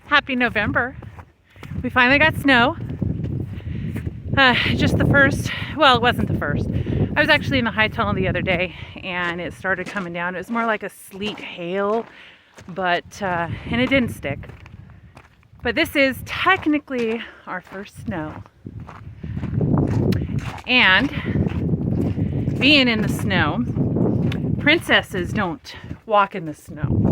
Happy November. We finally got snow. Just the first, well, it wasn't the first. I was actually in the high tunnel the other day and it started coming down. It was more like a sleet hail, but, and it didn't stick. But this is technically our first snow. And being in the snow, princesses don't walk in the snow.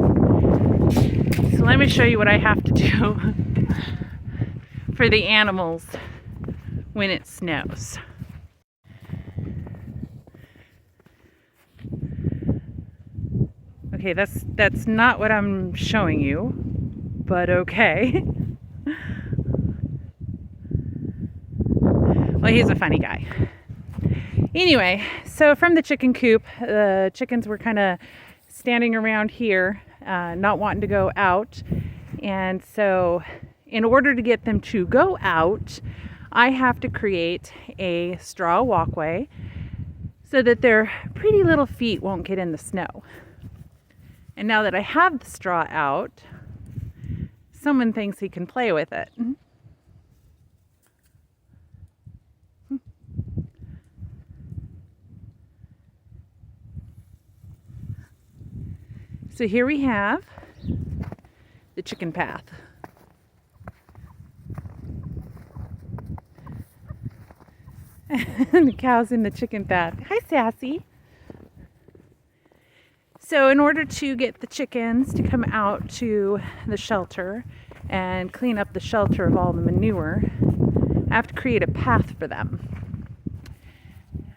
So let me show you what I have to do for the animals when it snows. Okay, that's not what I'm showing you, but okay. Well, he's a funny guy. Anyway, so from the chicken coop, the chickens were kind of standing around here, not wanting to go out. And so in order to get them to go out, I have to create a straw walkway so that their pretty little feet won't get in the snow. And now that I have the straw out, someone thinks he can play with it. So here we have the chicken path. The cow's in the chicken path. Hi, Sassy. So in order to get the chickens to come out to the shelter and clean up the shelter of all the manure, I have to create a path for them.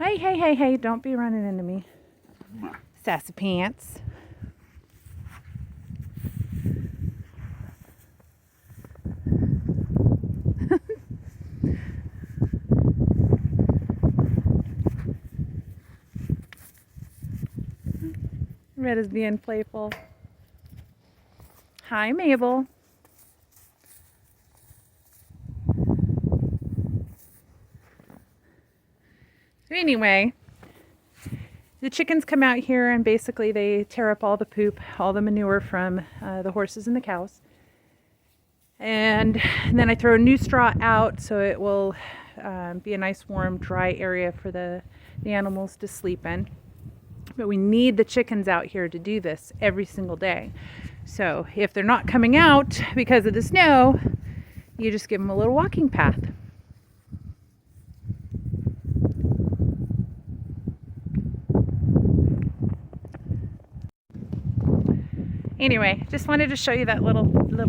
Hey, don't be running into me. Sassy pants. Red is being playful. Hi, Mabel. So anyway, the chickens come out here and basically they tear up all the poop, all the manure from the horses and the cows. And then I throw new straw out so it will be a nice warm dry area for the animals to sleep in. But we need the chickens out here to do this every single day. So if they're not coming out because of the snow, you just give them a little walking path. Anyway, just wanted to show you that little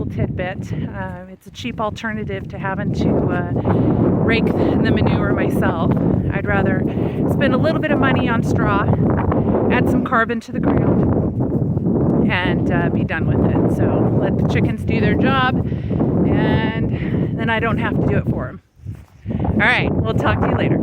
tidbit. It's a cheap alternative to having to rake the manure myself. I'd rather spend a little bit of money on straw, add some carbon to the ground, and be done with it. So let the chickens do their job, and then I don't have to do it for them. All right, we'll talk to you later.